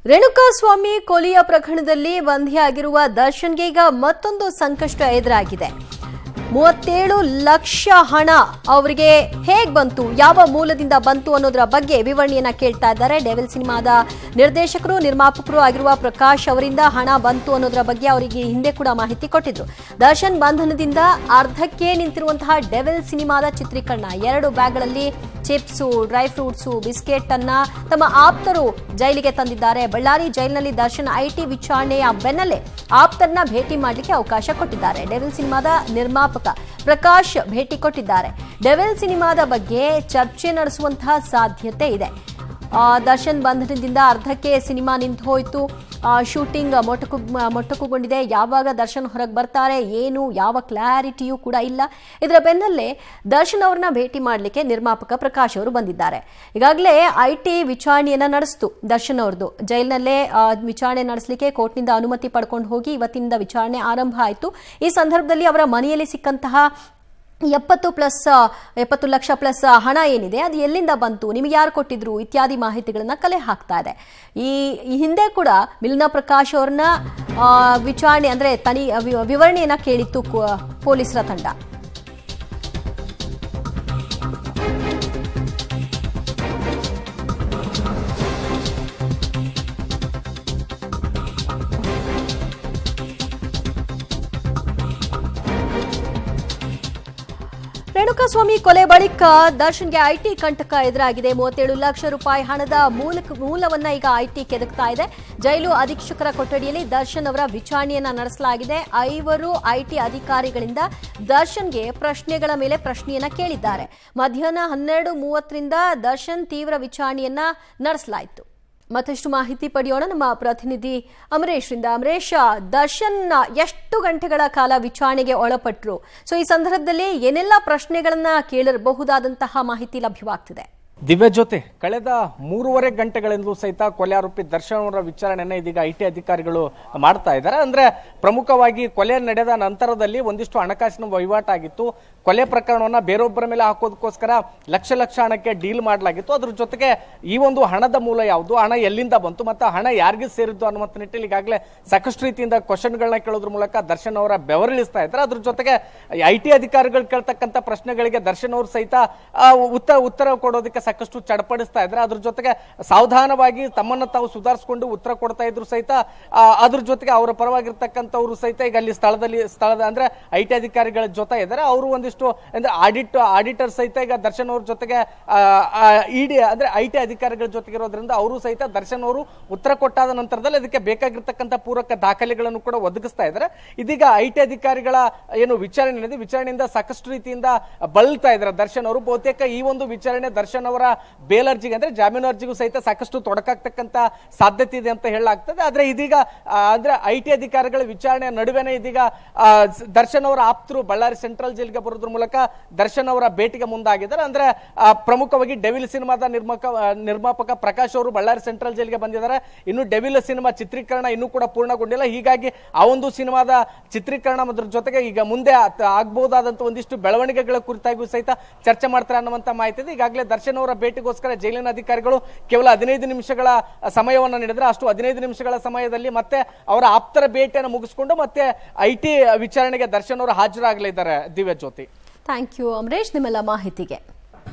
ರೇಣುಕಾಸ್ವಾಮಿ ಕೊಲೆಯ ಪ್ರಕರಣದಲ್ಲಿ ಬಂಧಿಯಾಗಿರುವ ದರ್ಶನ್ಗೆ ಈಗ ಮತ್ತೊಂದು ಸಂಕಷ್ಟ ಎದುರಾಗಿದೆ. 37 ಲಕ್ಷ ಹಣ ಅವರಿಗೆ ಹೇಗೆ ಬಂತು, ಯಾವ ಮೂಲದಿಂದ ಬಂತು ಅನ್ನೋದರ ಬಗ್ಗೆ ವಿವರಣೆಯನ್ನ ಕೇಳ್ತಾ ಇದ್ದಾರೆ. ಡೆವಿಲ್ ಸಿನಿಮಾದ ನಿರ್ದೇಶಕರು ನಿರ್ಮಾಪಕರು ಆಗಿರುವ ಪ್ರಕಾಶ್ ಅವರಿಂದ ಹಣ ಬಂತು ಅನ್ನೋದರ ಬಗ್ಗೆ ಅವರಿಗೆ ಹಿಂದೆ ಕೂಡ ಮಾಹಿತಿ ಕೊಟ್ಟಿದ್ರು. ದರ್ಶನ್ ಬಂಧನದಿಂದ ಅರ್ಧಕ್ಕೆ ನಿಂತಿರುವಂತಹ ಡೆವಿಲ್ ಸಿನಿಮಾದ ಚಿತ್ರೀಕರಣ 2 ಬ್ಯಾಗ್ಗಳಲ್ಲಿ ಚಿಪ್ಸು, ಡ್ರೈ ಫ್ರೂಟ್ಸು, ಬಿಸ್ಕೆಟ್ ಅನ್ನ ತಮ್ಮ ಆಪ್ತರು ಜೈಲಿಗೆ ತಂದಿದ್ದಾರೆ. ಬಳ್ಳಾರಿ ಜೈಲಿನಲ್ಲಿ ದರ್ಶನ್ ಐಟಿ ವಿಚಾರಣೆಯ ಬೆನ್ನಲ್ಲೇ ಆಪ್ತರನ್ನ ಭೇಟಿ ಮಾಡಲಿಕ್ಕೆ ಅವಕಾಶ ಕೊಟ್ಟಿದ್ದಾರೆ. ಡೆವಿಲ್ ಸಿನಿಮಾದ ನಿರ್ಮಾಪಕ ಪ್ರಕಾಶ್ ಭೇಟಿ ಕೊಟ್ಟಿದ್ದಾರೆ. ಡೆವಿಲ್ ಸಿನಿಮಾದ ಬಗ್ಗೆ ಚರ್ಚೆ ನಡೆಸುವಂತಹ ಸಾಧ್ಯತೆ ಇದೆ. ದರ್ಶನ್ ಬಂಧನದಿಂದ ಅರ್ಧಕ್ಕೆ ಸಿನಿಮಾ ನಿಂತು ಹೋಯಿತು. ಶೂಟಿಂಗ್ ಮೊಟಕುಗೊಂಡಿದೆ. ಯಾವಾಗ ದರ್ಶನ್ ಹೊರಗೆ ಬರ್ತಾರೆ, ಏನು ಯಾವ ಕ್ಲಾರಿಟಿಯೂ ಕೂಡ ಇಲ್ಲ. ಇದರ ಬೆನ್ನಲ್ಲೇ ದರ್ಶನ್ ಅವರನ್ನ ಭೇಟಿ ಮಾಡಲಿಕ್ಕೆ ನಿರ್ಮಾಪಕ ಪ್ರಕಾಶ್ ಅವರು ಬಂದಿದ್ದಾರೆ. ಈಗಾಗಲೇ ಐಟಿ ವಿಚಾರಣೆಯನ್ನ ನಡೆಸಿತು ದರ್ಶನ್ ಅವ್ರದ್ದು. ಜೈಲಿನಲ್ಲೇ ವಿಚಾರಣೆ ನಡೆಸಲಿಕ್ಕೆ ಕೋರ್ಟ್ನಿಂದ ಅನುಮತಿ ಪಡ್ಕೊಂಡು ಹೋಗಿ ಇವತ್ತಿನಿಂದ ವಿಚಾರಣೆ ಆರಂಭ ಆಯಿತು. ಈ ಸಂದರ್ಭದಲ್ಲಿ ಅವರ ಮನೆಯಲ್ಲಿ ಸಿಕ್ಕಂತಹ 70 ಲಕ್ಷ ಪ್ಲಸ್ ಹಣ ಏನಿದೆ ಅದು ಎಲ್ಲಿಂದ ಬಂತು, ನಿಮಗೆ ಯಾರು ಕೊಟ್ಟಿದ್ರು ಇತ್ಯಾದಿ ಮಾಹಿತಿಗಳನ್ನ ಕಲೆ ಹಾಕ್ತಾ ಇದೆ. ಈ ಹಿಂದೆ ಕೂಡ ಮಿಲನ ಪ್ರಕಾಶ್ ಅವ್ರನ್ನ ವಿಚಾರಣೆ ಅಂದ್ರೆ ವಿವರಣೆಯನ್ನ ಕೇಳಿತ್ತು ಪೊಲೀಸರ ತಂಡ. ರೇಣುಕಾಸ್ವಾಮಿ ಕೊಲೆ ಬಳಿಕ ದರ್ಶನ್ಗೆ ಐಟಿ ಕಂಟಕ ಎದುರಾಗಿದೆ. 37 ಲಕ್ಷ ರೂಪಾಯಿ ಹಣದ ಮೂಲವನ್ನ ಈಗ ಐಟಿ ಕೆದಕ್ತಾ ಇದೆ. ಜೈಲು ಅಧೀಕ್ಷಕರ ಕೊಠಡಿಯಲ್ಲಿ ದರ್ಶನ್ ಅವರ ವಿಚಾರಣೆಯನ್ನ ನಡೆಸಲಾಗಿದೆ. 5 ಐಟಿ ಅಧಿಕಾರಿಗಳಿಂದ ದರ್ಶನ್ಗೆ ಪ್ರಶ್ನೆಗಳ ಮೇಲೆ ಪ್ರಶ್ನೆಯನ್ನ ಕೇಳಿದ್ದಾರೆ. ಮಧ್ಯಾಹ್ನ 12:30ರಿಂದ ದರ್ಶನ್ ತೀವ್ರ ವಿಚಾರಣೆಯನ್ನ ನಡೆಸಲಾಯಿತು. ಮತ್ತಷ್ಟು ಮಾಹಿತಿ ಪಡೆಯೋಣ ನಮ್ಮ ಪ್ರತಿನಿಧಿ ಅಮರೇಶ್ರಿಂದ. ಅಮರೇಶ್, ದರ್ಶನ್ ಎಷ್ಟು ಗಂಟೆಗಳ ಕಾಲ ವಿಚಾರಣೆಗೆ ಒಳಪಟ್ಟರು? ಸೊ ಈ ಸಂದರ್ಭದಲ್ಲಿ ಏನೆಲ್ಲ ಪ್ರಶ್ನೆಗಳನ್ನ ಕೇಳಿರಬಹುದಾದಂತಹ ಮಾಹಿತಿ ಲಭ್ಯವಾಗ್ತಿದೆ? ದಿವ್ಯ ಜೊತೆ ಕಳೆದ 3.5 ಗಂಟೆಗಳಿಂದಲೂ ಸಹಿತ ಕೊಲೆ ಆರೋಪಿ ದರ್ಶನ್ ಅವರ ವಿಚಾರಣೆಯನ್ನ ಇದೀಗ ಐಟಿ ಅಧಿಕಾರಿಗಳು ಮಾಡ್ತಾ ಇದ್ದಾರೆ. ಅಂದ್ರೆ ಪ್ರಮುಖವಾಗಿ ಕೊಲೆ ನಡೆದ ನಂತರದಲ್ಲಿ ಒಂದಿಷ್ಟು ಹಣಕಾಸಿನ ವಹಿವಾಟಾಗಿತ್ತು. ಕೊಲೆ ಪ್ರಕರಣವನ್ನ ಬೇರೊಬ್ಬರ ಮೇಲೆ ಹಾಕೋದಕ್ಕೋಸ್ಕರ ಲಕ್ಷ ಹಣಕ್ಕೆ ಡೀಲ್ ಮಾಡಲಾಗಿತ್ತು. ಅದ್ರ ಜೊತೆಗೆ ಈ ಒಂದು ಹಣದ ಮೂಲ ಯಾವುದು, ಹಣ ಎಲ್ಲಿಂದ ಬಂತು ಮತ್ತು ಹಣ ಯಾರಿಗೆ ಸೇರಿದ್ದು ಅನ್ನುವಂಥ ನಿಟ್ಟಿನಲ್ಲಿ ಈಗಾಗಲೇ ಸಾಕಷ್ಟು ರೀತಿಯಿಂದ ಕ್ವಶನ್ಗಳನ್ನ ಕೇಳೋದ್ರ ಮೂಲಕ ದರ್ಶನ್ ಅವರ ಬೆವರಿಳಿಸ್ತಾ ಇದ್ದಾರೆ. ಅದ್ರ ಜೊತೆಗೆ ಐಟಿ ಅಧಿಕಾರಿಗಳು ಕೇಳ್ತಕ್ಕಂಥ ಪ್ರಶ್ನೆಗಳಿಗೆ ದರ್ಶನ್ ಅವರು ಸಹಿತ ಉತ್ತರ ಕೊಡೋದಕ್ಕೆ ಸಾಕಷ್ಟು ಚಡಪಡಿಸ್ತಾ ಇದ್ದಾರೆ. ಅದ್ರ ಜೊತೆಗೆ ಸಾವಧಾನವಾಗಿ ತಮ್ಮನ್ನ ತಾವು ಸುಧಾರಿಸಿಕೊಂಡು ಉತ್ತರ ಕೊಡ್ತಾ ಇದ್ರು ಸಹಿತ ಅದ್ರ ಜೊತೆಗೆ ಅವರ ಪರವಾಗಿರ್ತಕ್ಕಂಥವ್ರು ಸಹಿತ ಈಗ ಅಲ್ಲಿ ಸ್ಥಳದ ಅಂದ್ರೆ ಐಟಿ ಅಧಿಕಾರಿಗಳ ಜೊತೆ ಇದ್ದಾರೆ. ಅವರು ಒಂದಿಷ್ಟು ಅಂದ್ರೆ ಆಡಿಟರ್ ಸಹಿತ ಈಗ ದರ್ಶನ್ ಅವ್ರ ಜೊತೆಗೆ ಇಡಿ ಅಂದ್ರೆ ಐಟಿ ಅಧಿಕಾರಿಗಳ ಜೊತೆಗಿರೋದ್ರಿಂದ ಅವರು ಸಹಿತ ದರ್ಶನ್ ಅವರು ಉತ್ತರ ಕೊಟ್ಟಾದ ನಂತರದಲ್ಲಿ ಅದಕ್ಕೆ ಬೇಕಾಗಿರ್ತಕ್ಕಂಥ ಪೂರಕ ದಾಖಲೆಗಳನ್ನು ಕೂಡ ಒದಗಿಸ್ತಾ ಇದ್ದಾರೆ. ಇದೀಗ ಐಟಿ ಅಧಿಕಾರಿಗಳ ಏನು ವಿಚಾರಣೆ ಇದೆ, ವಿಚಾರಣೆಯಿಂದ ಸಾಕಷ್ಟು ರೀತಿಯಿಂದ ಬಳಲ್ತಾ ಇದ್ದಾರೆ ದರ್ಶನ್ ಅವರು. ಬಹುತೇಕ ಈ ಒಂದು ವಿಚಾರಣೆ ದರ್ಶನ್ ಅವರ ಬೇಲ್ ಅರ್ಜಿಗೆ ಅಂದ್ರೆ ಜಾಮೀನು ಅರ್ಜಿಗೂ ಸಹಿತ ಸಾಕಷ್ಟು ತೊಡಕಾಗ್ತಕ್ಕಂಥ ಸಾಧ್ಯತೆ ಇದೆ ಅಂತ ಹೇಳಲಾಗ್ತದೆ. ಆದ್ರೆ ಇದೀಗ ಅಂದ್ರೆ ಐಟಿ ಅಧಿಕಾರಿಗಳ ವಿಚಾರಣೆಯ ನಡುವೆನೇ ಇದೀಗ ದರ್ಶನ್ ಅವರ ಆಪ್ತರು ಬಳ್ಳಾರಿ ಸೆಂಟ್ರಲ್ ಜೈಲಿಗೆ ಬರೋದ್ರ ಮೂಲಕ ದರ್ಶನ್ ಅವರ ಭೇಟಿಗೆ ಮುಂದಾಗಿದ್ದಾರೆ. ಅಂದ್ರೆ ಪ್ರಮುಖವಾಗಿ ಡೆವಿಲ್ ಸಿನಿಮಾದ ನಿರ್ಮಾಪಕ ಪ್ರಕಾಶ್ ಅವರು ಬಳ್ಳಾರಿ ಸೆಂಟ್ರಲ್ ಜೈಲಿಗೆ ಬಂದಿದ್ದಾರೆ. ಇನ್ನು ಡೆವಿಲ್ ಸಿನಿಮಾ ಚಿತ್ರೀಕರಣ ಇನ್ನೂ ಕೂಡ ಪೂರ್ಣಗೊಂಡಿಲ್ಲ. ಹೀಗಾಗಿ ಆ ಒಂದು ಸಿನಿಮಾದ ಚಿತ್ರೀಕರಣ ಅದ್ರ ಜೊತೆಗೆ ಈಗ ಮುಂದೆ ಆಗಬಹುದಾದಂತ ಒಂದಿಷ್ಟು ಬೆಳವಣಿಗೆಗಳ ಕುರಿತಾಗಿಯೂ ಸಹಿತ ಚರ್ಚೆ ಮಾಡ್ತಾರೆ ಅನ್ನುವಂತ ಮಾಹಿತಿ ಇದೆ. ಈಗಾಗಲೇ ದರ್ಶನ್ ಅವರ ಭೇಟಿಗೋಸ್ಕರ ಜೈಲಿನ ಅಧಿಕಾರಿಗಳು ಕೇವಲ 15 ನಿಮಿಷಗಳ ಸಮಯವನ್ನು ನೀಡಿದ್ರೆ, ಅಷ್ಟು 15 ನಿಮಿಷಗಳ ಸಮಯದಲ್ಲಿ ಮತ್ತೆ ಅವರ ಆಪ್ತರ ಭೇಟಿಯನ್ನು ಮುಗಿಸಿಕೊಂಡು ಮತ್ತೆ ಐಟಿ ವಿಚಾರಣೆಗೆ ದರ್ಶನ್ ಅವರು ಹಾಜರಾಗಲಿದ್ದಾರೆ. ದಿವ್ಯ ಜ್ಯೋತಿ, ಥ್ಯಾಂಕ್ ಯು ಅಮರೇಶ್ ನಿಮ್ಮೆಲ್ಲ ಮಾಹಿತಿಗೆ.